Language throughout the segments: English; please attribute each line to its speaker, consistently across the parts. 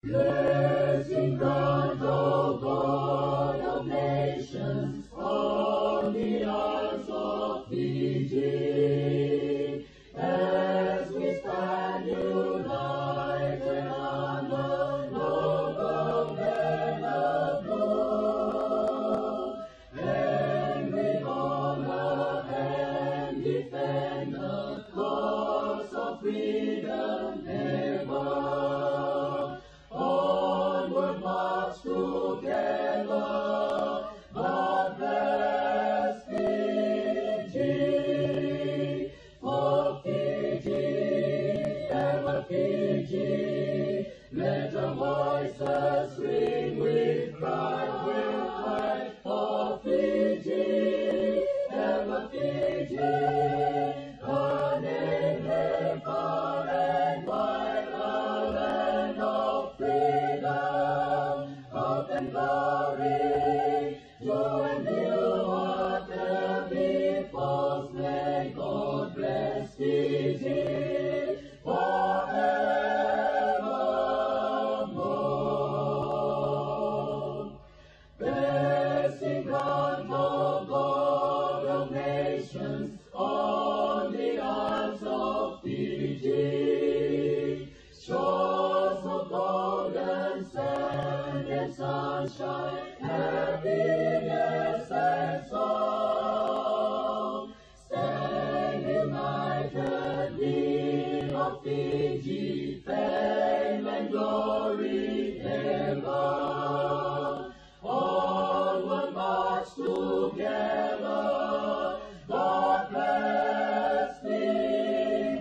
Speaker 1: Blessing God, O God of nations, on the isles of Fiji, as we stand united under noble banner blue, and we honor and defend the cause of freedom ever. Onward march together, God bless Fiji, for Fiji, ever Fiji, let our voices ring with pride, for Fiji, ever Fiji, her name may far and wide, a land of freedom, hope and glory, to endure whatever befalls. May God bless Fiji forevermore. Blessing God, O God of nations, on the isles of Fiji, shores of golden sand and sunshine, happiness and song. Stand united, we of Fiji, fame and glory ever. Onward march together, God bless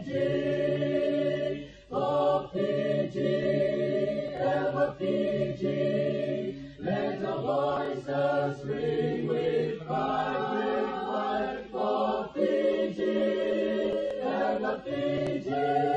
Speaker 1: Fiji, for Fiji, ever Fiji, let our voices ring with pride, for Fiji, ever Fiji.